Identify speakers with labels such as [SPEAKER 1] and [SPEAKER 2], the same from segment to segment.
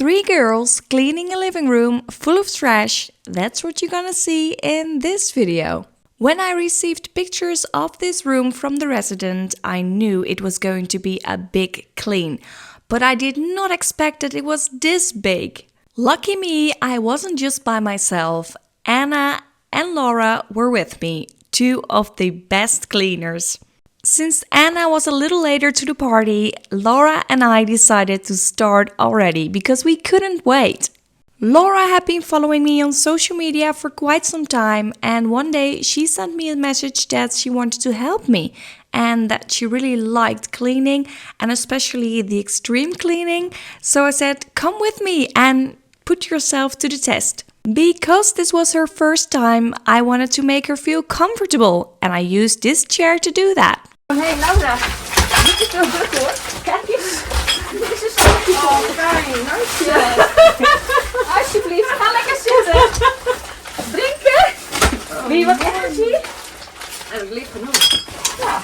[SPEAKER 1] Three girls cleaning a living room full of trash. That's what you're gonna see in this video. When I received pictures of this room from the resident, I knew it was going to be a big clean, but I did not expect that it was this big. Lucky me, I wasn't just by myself. Anna and Laura were with me, two of the best cleaners. Since Anna was a little later to the party, Laura and I decided to start already because we couldn't wait. Laura had been following me on social media for quite some time, and one day she sent me a message that she wanted to help me and that she really liked cleaning and especially the extreme cleaning. So I said, come with me and put yourself to the test. Because this was her first time, I wanted to make her feel comfortable, and I used this chair to do that.
[SPEAKER 2] Hey Laura, dit is zo druk hoor. Kijk eens, dit is een stokje. Oh, fijn, hartstikke. Alsjeblieft, ga lekker zitten. Drinken. Wil je wat energie? Heb ik lief genoeg. Ja.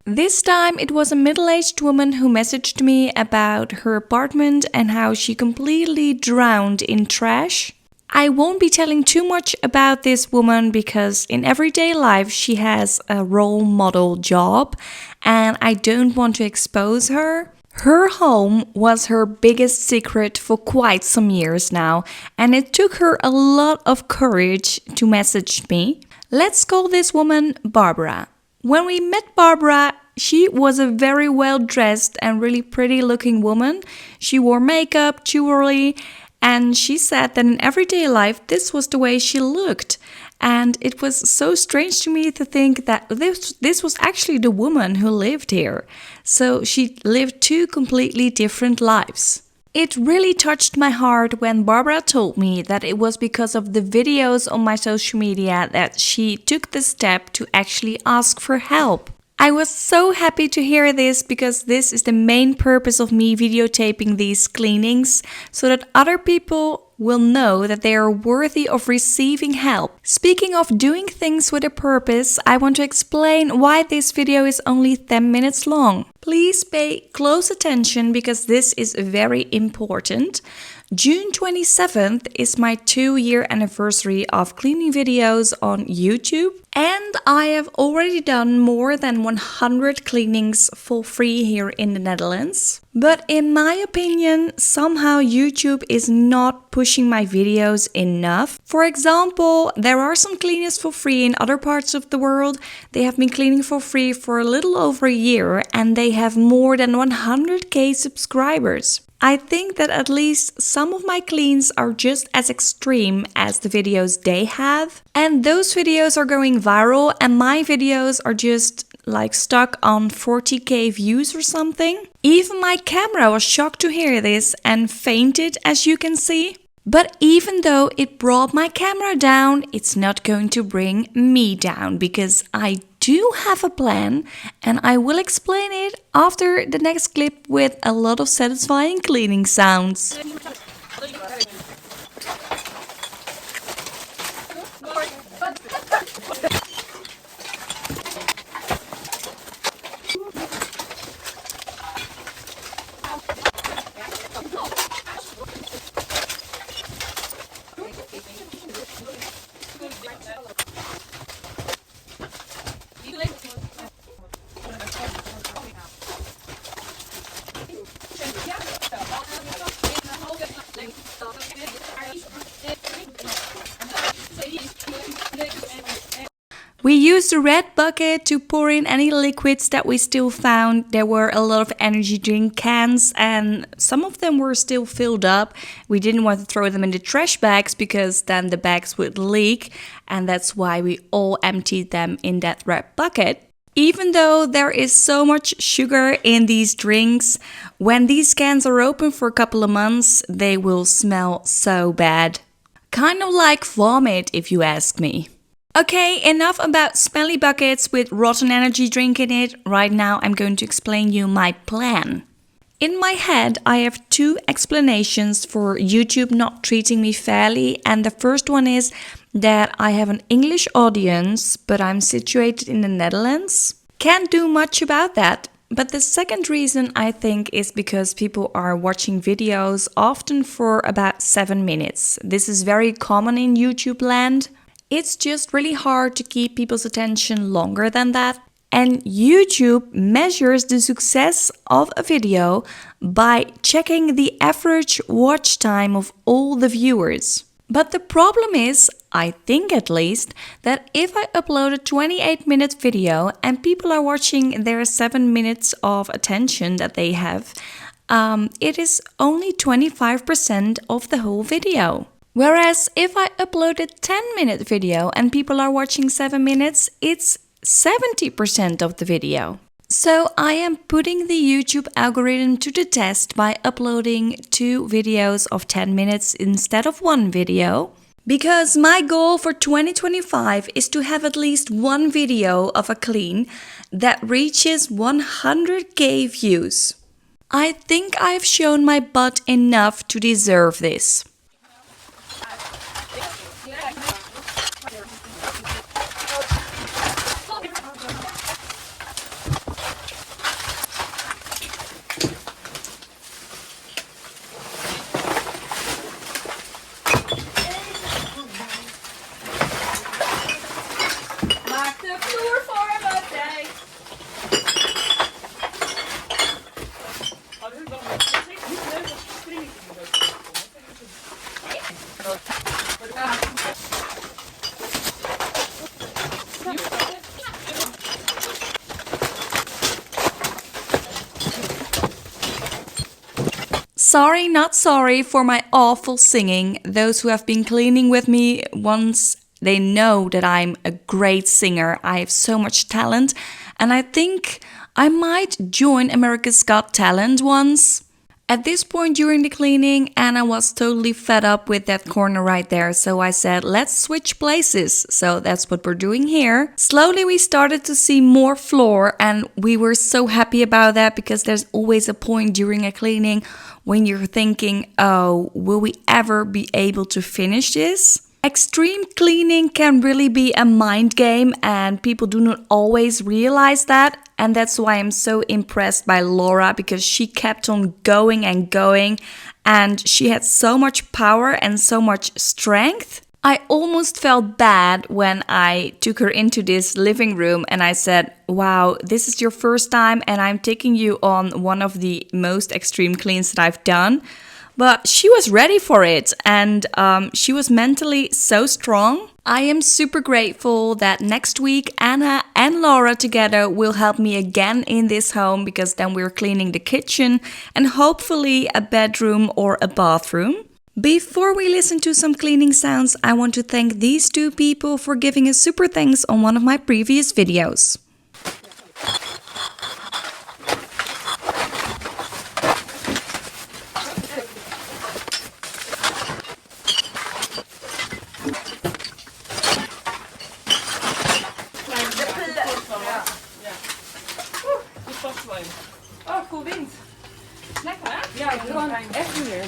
[SPEAKER 1] This time it was a middle-aged woman who messaged me about her apartment and how she completely drowned in trash. I won't be telling too much about this woman because in everyday life she has a role model job and I don't want to expose her. Her home was her biggest secret for quite some years now, and it took her a lot of courage to message me. Let's call this woman Barbara. When we met Barbara, she was a very well-dressed and really pretty-looking woman. She wore makeup, jewelry, and she said that in everyday life this was the way she looked. And it was so strange to me to think that this was actually the woman who lived here. So she lived two completely different lives. It really touched my heart when Barbara told me that it was because of the videos on my social media that she took the step to actually ask for help. I was so happy to hear this because this is the main purpose of me videotaping these cleanings, so that other people will know that they are worthy of receiving help. Speaking of doing things with a purpose, I want to explain why this video is only 10 minutes long. Please pay close attention because this is very important. June 27th is my 2-year anniversary of cleaning videos on YouTube, and I have already done more than 100 cleanings for free here in the Netherlands. But in my opinion, somehow YouTube is not pushing my videos enough. For example, there are some cleaners for free in other parts of the world. They have been cleaning for free for a little over a year and they have more than 100k subscribers. I think that at least some of my cleans are just as extreme as the videos they have. And those videos are going viral and my videos are just like stuck on 40k views or something. Even my camera was shocked to hear this and fainted, as you can see. But even though it brought my camera down, it's not going to bring me down because I do have a plan and I will explain it after the next clip with a lot of satisfying cleaning sounds. We used a red bucket to pour in any liquids that we still found. There were a lot of energy drink cans and some of them were still filled up. We didn't want to throw them in the trash bags because then the bags would leak, and that's why we all emptied them in that red bucket. Even though there is so much sugar in these drinks, when these cans are open for a couple of months, they will smell so bad. Kind of like vomit, if you ask me. Okay, enough about smelly buckets with rotten energy drink in it. Right now I'm going to explain you my plan. In my head, I have two explanations for YouTube not treating me fairly, and the first one is that I have an English audience, but I'm situated in the Netherlands. Can't do much about that. But the second reason I think is because people are watching videos often for about 7 minutes. This is very common in YouTube land. It's just really hard to keep people's attention longer than that. And YouTube measures the success of a video by checking the average watch time of all the viewers. But the problem is, I think at least, that if I upload a 28-minute video and people are watching their 7 minutes of attention that they have, it is only 25% of the whole video. Whereas if I upload a 10-minute video and people are watching 7 minutes, it's 70% of the video. So I am putting the YouTube algorithm to the test by uploading 2 videos of 10 minutes instead of 1 video. Because my goal for 2025 is to have at least 1 video of a clean that reaches 100k views. I think I've shown my butt enough to deserve this.
[SPEAKER 2] Maak de vloer voor me, Thij.
[SPEAKER 1] Sorry, not sorry for my awful singing. Those who have been cleaning with me once, they know that I'm a great singer. I have so much talent, and I think I might join America's Got Talent once. At this point during the cleaning, Anna was totally fed up with that corner right there, so I said, let's switch places. So that's what we're doing here. Slowly we started to see more floor, and we were so happy about that because there's always a point during a cleaning when you're thinking, oh, will we ever be able to finish this? Extreme cleaning can really be a mind game, and people do not always realize that. And that's why I'm so impressed by Laura, because she kept on going and going, and she had so much power and so much strength. I almost felt bad when I took her into this living room and I said, wow, this is your first time and I'm taking you on one of the most extreme cleans that I've done. But she was ready for it, and she was mentally so strong. I am super grateful that next week Anna and Laura together will help me again in this home, because then we're cleaning the kitchen and hopefully a bedroom or a bathroom. Before we listen to some cleaning sounds, I want to thank these 2 people for giving a super thanks on one of my previous videos.
[SPEAKER 2] Oh, cool wind. Lekker hè? Ja, gewoon echt niet meer.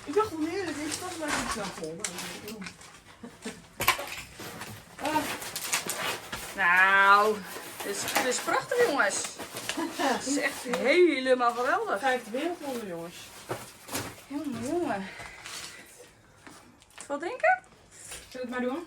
[SPEAKER 2] Ik dacht al meer, dit is vast maar niet zo vol. Nou, dit is prachtig jongens. Het is echt helemaal geweldig. Ga ik de wereld onder jongens. Jongen. Wat drinken? Zullen we het maar doen?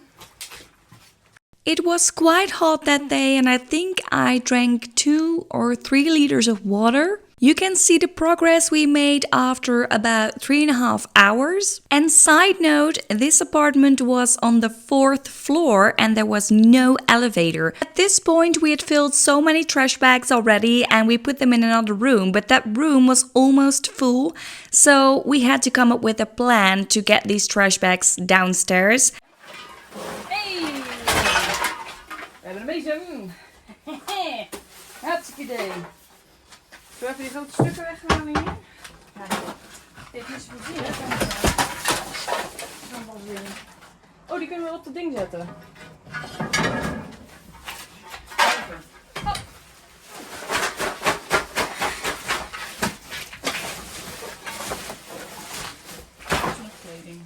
[SPEAKER 1] It was quite hot that day, and I think I drank 2 or 3 liters of water. You can see the progress we made after about 3.5 hours. And side note, this apartment was on the 4th floor and there was no elevator. At this point we had filled so many trash bags already and we put them in another room, but that room was almost full. So we had to come up with a plan to get these trash bags downstairs.
[SPEAKER 2] We hebben een bezem. Hartstikke idee. Zullen we even die grote stukken weghalen hier? Ja. Dit is plezier. Oh, die kunnen we op dat ding zetten. Hop. Dat is nog kleding.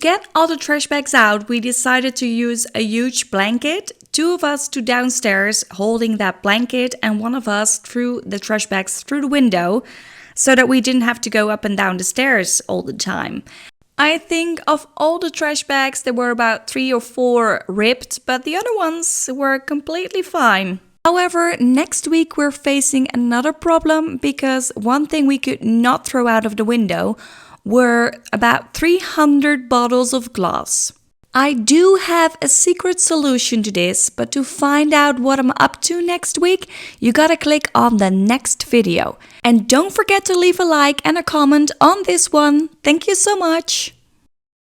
[SPEAKER 1] get all the trash bags out, we decided to use a huge blanket. 2 of us to downstairs holding that blanket and 1 of us threw the trash bags through the window so that we didn't have to go up and down the stairs all the time. I think of all the trash bags, there were about 3 or 4 ripped, but the other ones were completely fine. However, next week we're facing another problem because one thing we could not throw out of the window were about 300 bottles of glass. I do have a secret solution to this, but to find out what I'm up to next week, you gotta click on the next video. And don't forget to leave a like and a comment on this one. Thank you so much!